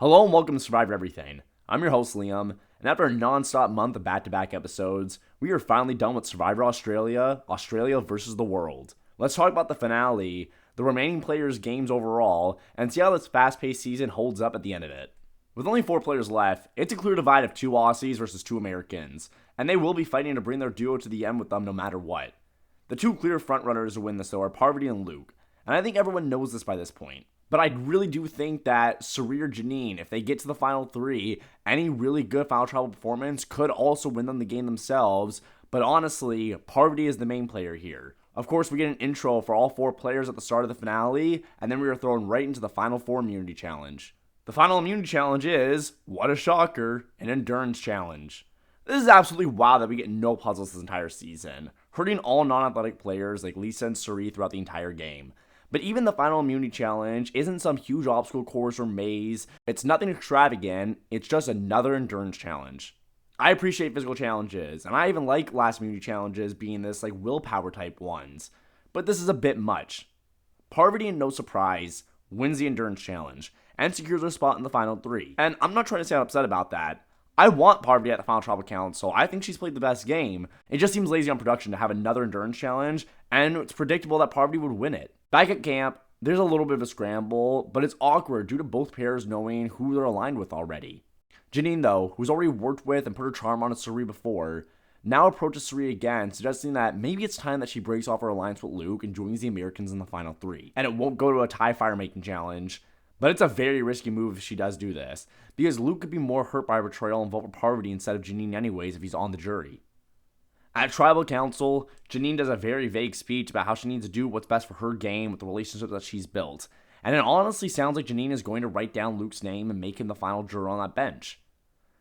Hello and welcome to Survivor Everything. I'm your host Liam, and after a non-stop month of back-to-back episodes, we are finally done with Survivor Australia, Australia versus the World. Let's talk about the finale, the remaining players' games overall, and see how this fast-paced season holds up at the end of it. With only 4 players left, it's a clear divide of 2 Aussies versus 2 Americans, and they will be fighting to bring their duo to the end with them no matter what. The 2 clear frontrunners to win this though are Parvati and Luke, and I think everyone knows this by this point. But I really do think that Cirie or Jeanine, if they get to the final 3, any really good Final Tribal performance could also win them the game themselves. But honestly, Parvati is the main player here. Of course, we get an intro for all 4 players at the start of the finale, and then we are thrown right into the Final 4 Immunity Challenge. The final Immunity Challenge is, what a shocker, an Endurance Challenge. This is absolutely wild that we get no puzzles this entire season, hurting all non-athletic players like Lisa and Cirie throughout the entire game. But even the final immunity challenge isn't some huge obstacle course or maze. It's nothing extravagant. It's just another endurance challenge. I appreciate physical challenges, and I even like last immunity challenges being this like willpower type ones. But this is a bit much. Parvati, in no surprise, wins the endurance challenge and secures her spot in the final 3. And I'm not trying to sound upset about that. I want Parvati at the Final Tribal Council. I think she's played the best game. It just seems lazy on production to have another endurance challenge, and it's predictable that Parvati would win it. Back at camp, there's a little bit of a scramble, but it's awkward due to both pairs knowing who they're aligned with already. Jeanine, though, who's already worked with and put her charm on Cirie before, now approaches Cirie again, suggesting that maybe it's time that she breaks off her alliance with Luke and joins the Americans in the final 3. And it won't go to a tie fire making challenge, but it's a very risky move if she does do this, because Luke could be more hurt by betrayal and vote for Parvati instead of Jeanine anyways if he's on the jury. At Tribal Council, Jeanine does a very vague speech about how she needs to do what's best for her game with the relationships that she's built, and it honestly sounds like Jeanine is going to write down Luke's name and make him the final juror on that bench.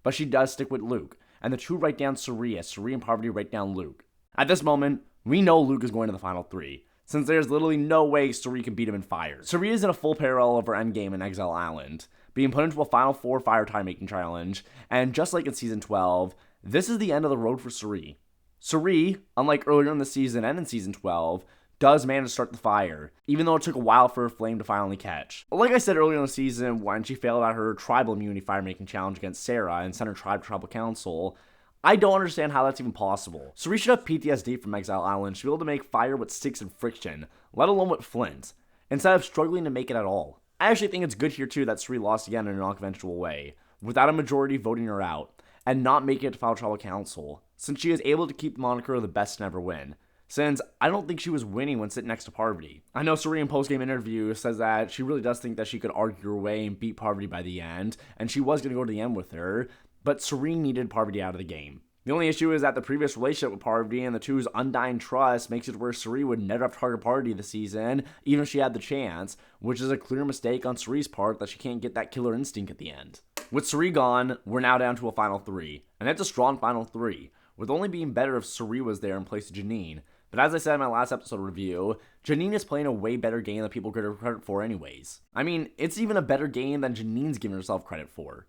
But she does stick with Luke, and the 2 write down Cirie as Cirie and Parvati write down Luke. At this moment, we know Luke is going to the final 3, since there's literally no way Cirie can beat him in fire. Cirie is in a full parallel of her endgame in Exile Island, being put into a final 4 fire tie-making challenge, and just like in Season 12, this is the end of the road for Cirie. Cirie, unlike earlier in the season and in Season 12, does manage to start the fire, even though it took a while for her flame to finally catch. Like I said earlier in the season, when she failed at her tribal immunity fire-making challenge against Sarah and sent her tribe to Tribal Council, I don't understand how that's even possible. Cirie should have PTSD from Exile Island. She'd be able to make fire with sticks and friction, let alone with flint, instead of struggling to make it at all. I actually think it's good here too that Cirie lost again in an unconventional way, without a majority voting her out, and not making it to Final Tribal Council, since she is able to keep the moniker of the best to never win. Since I don't think she was winning when sitting next to Parvati. I know Cirie in post-game interview says that she really does think that she could argue her way and beat Parvati by the end, and she was going to go to the end with her, but Cirie needed Parvati out of the game. The only issue is that the previous relationship with Parvati and the 2's undying trust makes it where Cirie would never have to target Parvati this season, even if she had the chance, which is a clear mistake on Cirie's part that she can't get that killer instinct at the end. With Cirie gone, we're now down to a final 3, and it's a strong final 3, with only being better if Cirie was there in place of Jeanine. But as I said in my last episode review, Jeanine is playing a way better game than people give her credit for anyways. I mean, it's even a better game than Jeanine's giving herself credit for.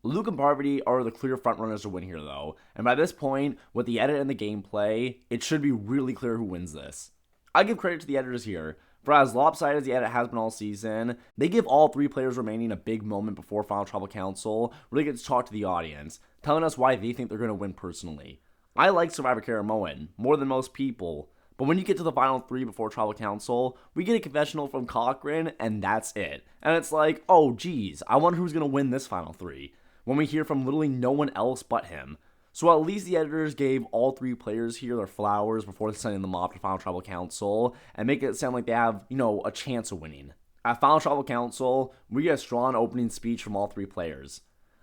Luke and Parvati are the clear frontrunners to win here though, and by this point, with the edit and the gameplay, it should be really clear who wins this. I give credit to the editors here, for as lopsided as the edit has been all season, they give all 3 players remaining a big moment before Final Tribal Council, where they get to talk to the audience, telling us why they think they're going to win personally. I like Survivor Caramoan, more than most people, but when you get to the final 3 before Tribal Council, we get a confessional from Cochran, and that's it. And it's like, oh geez, I wonder who's going to win this final 3, when we hear from literally no one else but him. So at least the editors gave all 3 players here their flowers before sending them off to Final Tribal Council, and make it sound like they have, a chance of winning. At Final Tribal Council, we get a strong opening speech from all 3 players.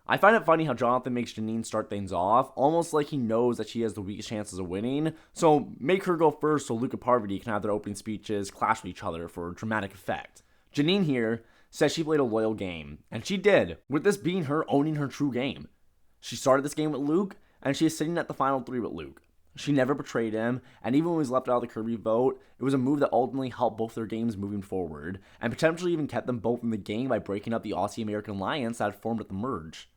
I find it funny how Jonathan makes Jeanine start things off, almost like he knows that she has the weakest chances of winning, so make her go first so Luke and Parvati can have their opening speeches clash with each other for dramatic effect. Jeanine here says she played a loyal game, and she did, with this being her owning her true game. She started this game with Luke, and she is sitting at the final 3 with Luke. She never betrayed him, and even when he was left out of the Kirby vote, it was a move that ultimately helped both their games moving forward, and potentially even kept them both in the game by breaking up the Aussie-American alliance that had formed at the merge.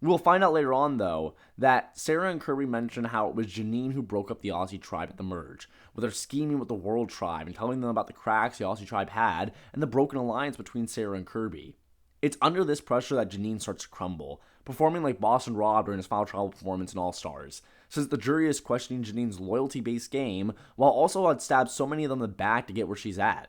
We'll find out later on, though, that Sarah and Kirby mentioned how it was Jeanine who broke up the Aussie tribe at the merge, with her scheming with the World tribe and telling them about the cracks the Aussie tribe had and the broken alliance between Sarah and Kirby. It's under this pressure that Janine starts to crumble, performing like Boston Rob during his final tribal performance in All Stars, since the jury is questioning Janine's loyalty-based game, while also had stabbed so many of them in the back to get where she's at.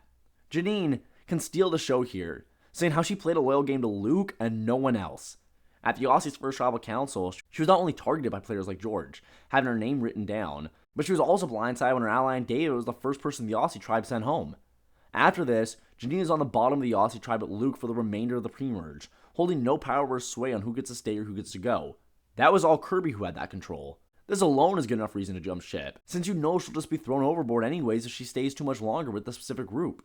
Janine can steal the show here, saying how she played a loyal game to Luke and no one else. At the Aussies' first tribal council, she was not only targeted by players like George, having her name written down, but she was also blindsided when her ally David was the first person the Aussie tribe sent home. After this, Janine is on the bottom of the Aussie tribe at Luke for the remainder of the pre-merge, holding no power or sway on who gets to stay or who gets to go. That was all Kirby who had that control. This alone is good enough reason to jump ship, since you know she'll just be thrown overboard anyways if she stays too much longer with the specific group.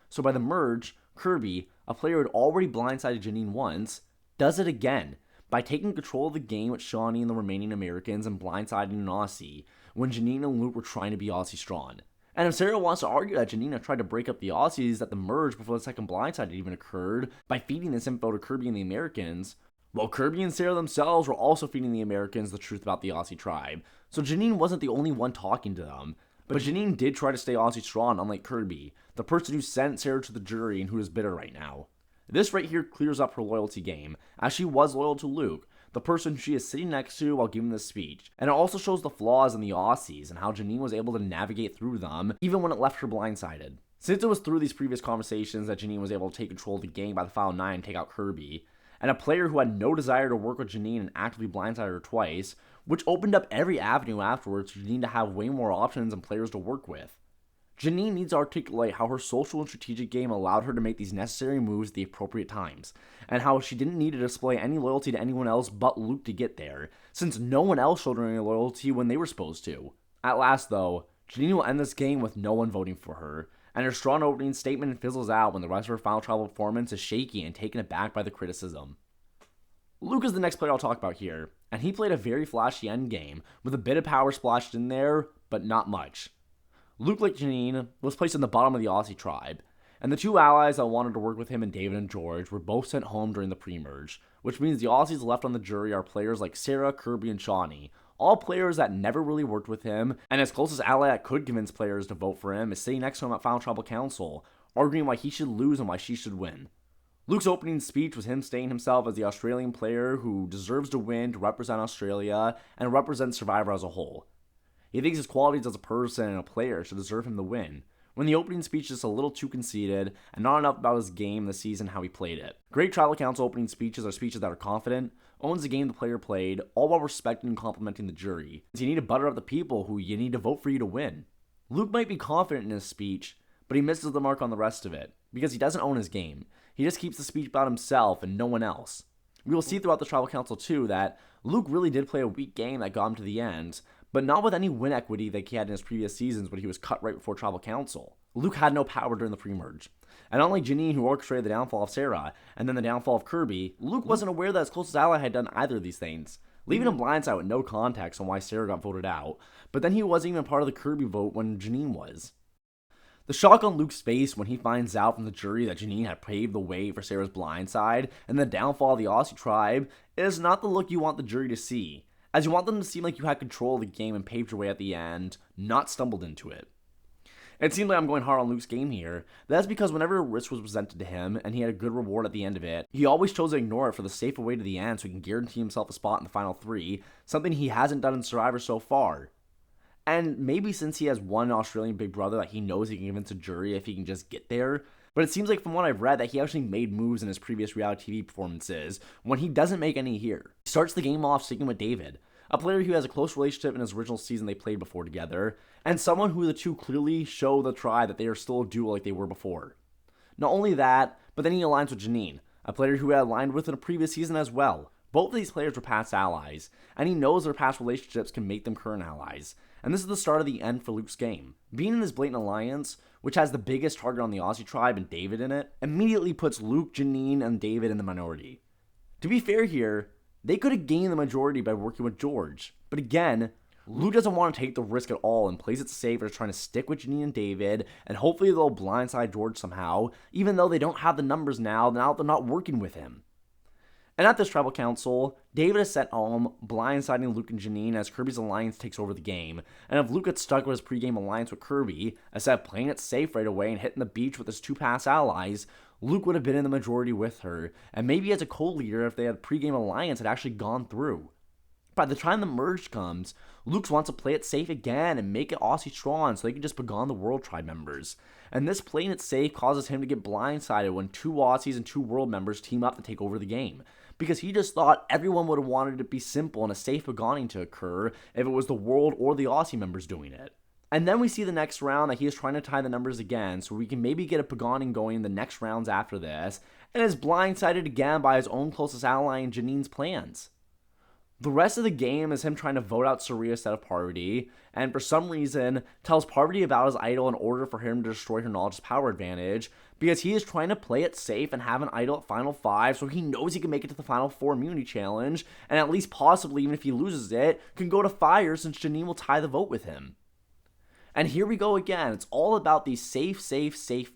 So by the merge, Kirby, a player who had already blindsided Janine once, does it again, by taking control of the game with Shawnee and the remaining Americans and blindsiding an Aussie, when Janine and Luke were trying to be Aussie strong. And if Sarah wants to argue that Janine tried to break up the Aussies at the merge before the second blindside had even occurred by feeding this info to Kirby and the Americans, well, Kirby and Sarah themselves were also feeding the Americans the truth about the Aussie tribe, so Janine wasn't the only one talking to them. But Janine did try to stay Aussie strong, unlike Kirby, the person who sent Sarah to the jury and who is bitter right now. This right here clears up her loyalty game, as she was loyal to Luke, the person she is sitting next to while giving this speech, and it also shows the flaws in the Aussies and how Janine was able to navigate through them, even when it left her blindsided. Since it was through these previous conversations that Janine was able to take control of the game by the final 9 and take out Kirby, and a player who had no desire to work with Janine and actively blindsided her twice, which opened up every avenue afterwards for Janine to have way more options and players to work with. Janine needs to articulate how her social and strategic game allowed her to make these necessary moves at the appropriate times, and how she didn't need to display any loyalty to anyone else but Luke to get there, since no one else showed her any loyalty when they were supposed to. At last, though, Janine will end this game with no one voting for her, and her strong opening statement fizzles out when the rest of her final tribal performance is shaky and taken aback by the criticism. Luke is the next player I'll talk about here, and he played a very flashy endgame, with a bit of power splashed in there, but not much. Luke, like Janine, was placed in the bottom of the Aussie tribe, and the two allies that wanted to work with him and David and George were both sent home during the pre-merge, which means the Aussies left on the jury are players like Sarah, Kirby, and Shawnee, all players that never really worked with him, and his closest ally that could convince players to vote for him is sitting next to him at Final Tribal Council, arguing why he should lose and why she should win. Luke's opening speech was him stating himself as the Australian player who deserves to win to represent Australia and represent Survivor as a whole. He thinks his qualities as a person and a player should deserve him to win, when the opening speech is a little too conceited and not enough about his game, the season, how he played it. Great Tribal Council opening speeches are speeches that are confident, owns the game the player played, all while respecting and complimenting the jury, since you need to butter up the people who you need to vote for you to win. Luke might be confident in his speech, but he misses the mark on the rest of it, because he doesn't own his game. He just keeps the speech about himself and no one else. We will see throughout the Tribal Council too that Luke really did play a weak game that got him to the end, but not with any win equity that he had in his previous seasons when he was cut right before Tribal Council. Luke had no power during the pre-merge. And unlike Janine, who orchestrated the downfall of Sarah, and then the downfall of Kirby, Luke wasn't aware that his closest ally had done either of these things, leaving him blindside with no context on why Sarah got voted out, but then he wasn't even part of the Kirby vote when Janine was. The shock on Luke's face when he finds out from the jury that Janine had paved the way for Sarah's blindside and the downfall of the Aussie tribe is not the look you want the jury to see, as you want them to seem like you had control of the game and paved your way at the end, not stumbled into it. It seems like I'm going hard on Luke's game here. That's because whenever a risk was presented to him and he had a good reward at the end of it, he always chose to ignore it for the safer way to the end so he can guarantee himself a spot in the final 3, something he hasn't done in Survivor so far. And maybe since he has one Australian big brother that he knows he can convince a jury if he can just get there, but it seems like from what I've read that he actually made moves in his previous reality TV performances when he doesn't make any here. He starts the game off sticking with David, a player who has a close relationship in his original season they played before together, and someone who the two clearly show the tribe that they are still a duo like they were before. Not only that, but then he aligns with Janine, a player who had aligned with in a previous season as well. Both of these players were past allies, and he knows their past relationships can make them current allies, and this is the start of the end for Luke's game. Being in this blatant alliance, which has the biggest target on the Aussie tribe and David in it, immediately puts Luke, Janine, and David in the minority. To be fair here, they could have gained the majority by working with George, but again, Luke doesn't want to take the risk at all and plays it safe and is trying to stick with Janine and David, and hopefully they'll blindside George somehow, even though they don't have the numbers now they're not working with him. And at this Tribal Council, David is sent home, blindsiding Luke and Janine as Kirby's alliance takes over the game, and if Luke gets stuck with his pregame alliance with Kirby, instead of playing it safe right away and hitting the beach with his two past allies, Luke would have been in the majority with her, and maybe as a co-leader if they had a pregame alliance had actually gone through. By the time the merge comes, Luke wants to play it safe again and make it Aussie strong so they can just begone the World Tribe members. And this playing it safe causes him to get blindsided when 2 Aussies and 2 World members team up to take over the game. Because he just thought everyone would have wanted it to be simple and a safe begoning to occur if it was the World or the Aussie members doing it. And then we see the next round that he is trying to tie the numbers again so we can maybe get a begoning going in the next rounds after this, and is blindsided again by his own closest ally in Janine's plans. The rest of the game is him trying to vote out Sareea instead of Parvati, and for some reason tells Parvati about his idol in order for him to destroy her knowledge's power advantage, because he is trying to play it safe and have an idol at Final 5 so he knows he can make it to the Final 4 immunity challenge, and at least possibly, even if he loses it, can go to fire since Janine will tie the vote with him. And here we go again. It's all about these safe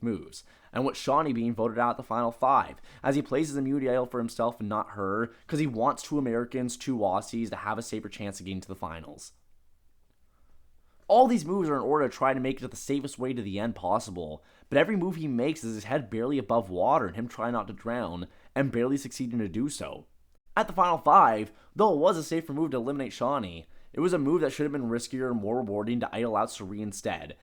moves. And with Shaunie being voted out at the Final 5, as he plays his immunity idol for himself and not her, because he wants 2 Americans, 2 Aussies to have a safer chance of getting to the finals. All these moves are in order to try to make it the safest way to the end possible, but every move he makes is his head barely above water and him trying not to drown, and barely succeeding to do so. At the Final 5, though it was a safer move to eliminate Shaunie, it was a move that should have been riskier and more rewarding to idol out Sareea instead.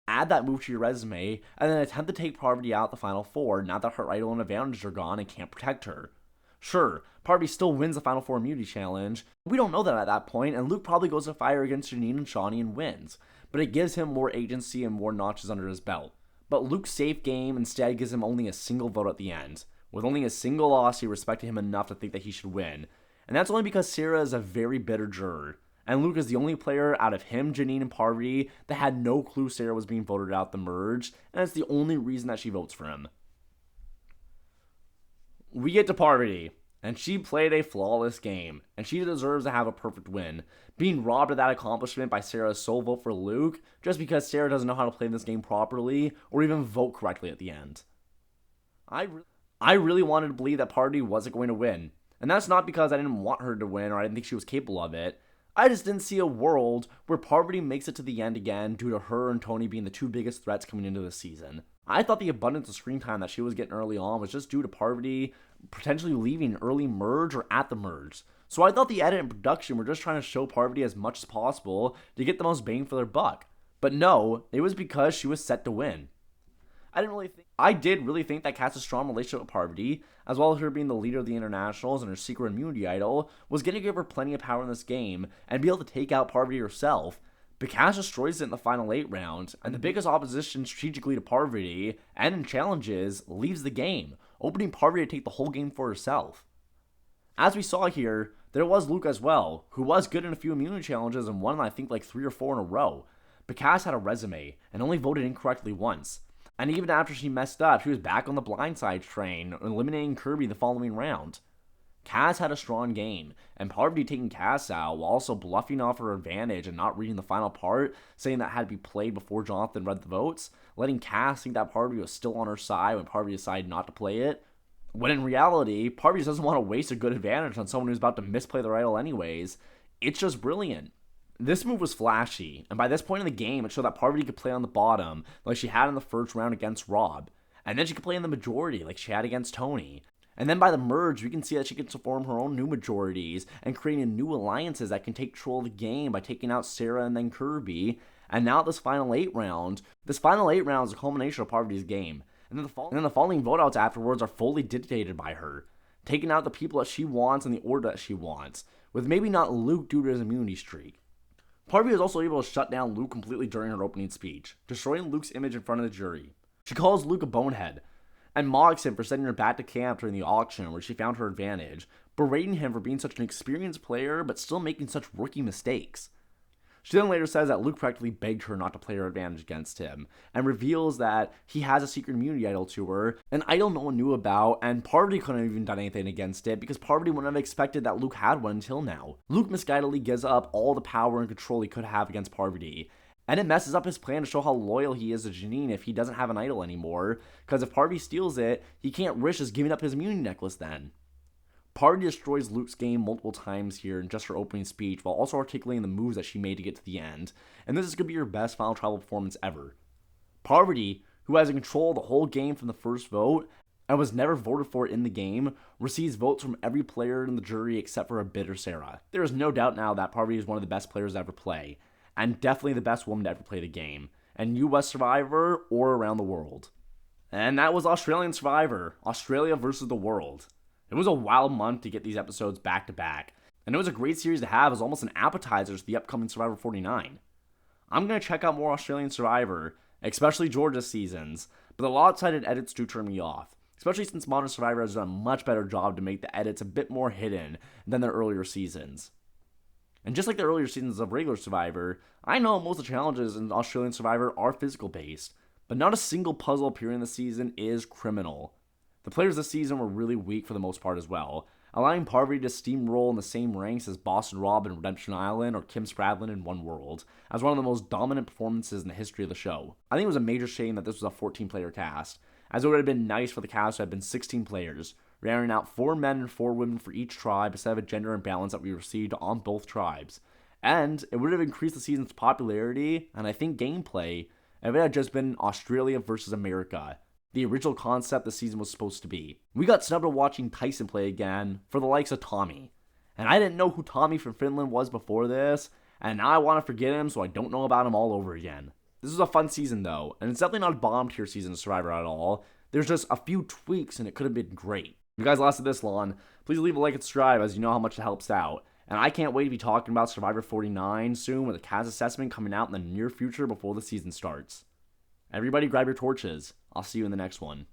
Add that move to your resume, and then attempt to take Parvati out at the Final 4 now that her idol and advantage are gone and can't protect her. Sure, Parvati still wins the Final 4 immunity challenge. We don't know that at that point, and Luke probably goes to fire against Janine and Shaunie and wins, but it gives him more agency and more notches under his belt. But Luke's safe game instead gives him only a single vote at the end, with only a single Aussie respecting him enough to think that he should win. And that's only because Sarah is a very bitter juror. And Luke is the only player out of him, Janine, and Parvati that had no clue Sarah was being voted out the merge, and it's the only reason that she votes for him. We get to Parvati, and she played a flawless game, and she deserves to have a perfect win. Being robbed of that accomplishment by Sarah's sole vote for Luke, just because Sarah doesn't know how to play this game properly, or even vote correctly at the end. I really wanted to believe that Parvati wasn't going to win. And that's not because I didn't want her to win or I didn't think she was capable of it. I just didn't see a world where Parvati makes it to the end again due to her and Tony being the 2 biggest threats coming into the season. I thought the abundance of screen time that she was getting early on was just due to Parvati potentially leaving early merge or at the merge. So I thought the edit and production were just trying to show Parvati as much as possible to get the most bang for their buck. But no, it was because she was set to win. I did really think that Cass' strong relationship with Parvati, as well as her being the leader of the internationals and her secret immunity idol, was going to give her plenty of power in this game and be able to take out Parvati herself. But Cass destroys it in the final 8 rounds, and the biggest opposition strategically to Parvati, and in challenges, leaves the game, opening Parvati to take the whole game for herself. As we saw here, there was Luke as well, who was good in a few immunity challenges and won I think like 3 or 4 in a row. But Cass had a resume, and only voted incorrectly once. And even after she messed up, she was back on the blindside train, eliminating Kirby the following round. Cass had a strong game, and Parvati taking Cass out while also bluffing off her advantage and not reading the final part, saying that had to be played before Jonathan read the votes, letting Cass think that Parvati was still on her side when Parvati decided not to play it. When in reality, Parvati doesn't want to waste a good advantage on someone who's about to misplay their idol anyways. It's just brilliant. This move was flashy, and by this point in the game, it showed that Parvati could play on the bottom, like she had in the first round against Rob, and then she could play in the majority, like she had against Tony. And then by the merge, we can see that she can form her own new majorities, and creating new alliances that can take control of the game by taking out Sarah and then Kirby. And now this final 8 round is a culmination of Parvati's game. And then the following vote-outs afterwards are fully dictated by her, taking out the people that she wants in the order that she wants, with maybe not Luke due to his immunity streak. Parvati was also able to shut down Luke completely during her opening speech, destroying Luke's image in front of the jury. She calls Luke a bonehead, and mocks him for sending her back to camp during the auction where she found her advantage, berating him for being such an experienced player but still making such rookie mistakes. She then later says that Luke practically begged her not to play her advantage against him, and reveals that he has a secret immunity idol to her, an idol no one knew about, and Parvati couldn't have even done anything against it because Parvati wouldn't have expected that Luke had one until now. Luke misguidedly gives up all the power and control he could have against Parvati, and it messes up his plan to show how loyal he is to Janine if he doesn't have an idol anymore, because if Parvati steals it, he can't risk just giving up his immunity necklace then. Parvati destroys Luke's game multiple times here in just her opening speech, while also articulating the moves that she made to get to the end, and this is going to be her best final tribal performance ever. Parvati, who who has control of the whole game from the first vote and was never voted for in the game, receives votes from every player in the jury except for a bitter Sarah. There is no doubt now that Parvati is one of the best players to ever play, and definitely the best woman to ever play the game, and US Survivor or around the world. And that was Australian Survivor, Australia versus the world. It was a wild month to get these episodes back to back, and it was a great series to have as almost an appetizer to the upcoming Survivor 49. I'm going to check out more Australian Survivor, especially Georgia's seasons, but the lopsided edits do turn me off, especially since Modern Survivor has done a much better job to make the edits a bit more hidden than their earlier seasons. And just like the earlier seasons of regular Survivor, I know most of the challenges in Australian Survivor are physical based, but not a single puzzle appearing this season is criminal. The players this season were really weak for the most part as well, allowing Parvati to steamroll in the same ranks as Boston Rob in Redemption Island or Kim Spradlin in One World, as one of the most dominant performances in the history of the show. I think it was a major shame that this was a 14-player cast, as it would have been nice for the cast to have been 16 players, rounding out 4 men and 4 women for each tribe instead of a gender imbalance that we received on both tribes. And it would have increased the season's popularity, and I think gameplay, if it had just been Australia versus America, the original concept the season was supposed to be. We got snubbed of watching Tyson play again for the likes of Tommy. And I didn't know who Tommy from Finland was before this, and now I want to forget him so I don't know about him all over again. This was a fun season though, and it's definitely not a bomb tier season of Survivor at all. There's just a few tweaks and it could have been great. If you guys lasted this long, please leave a like and subscribe as you know how much it helps out. And I can't wait to be talking about Survivor 49 soon with a cast assessment coming out in the near future before the season starts. Everybody grab your torches. I'll see you in the next one.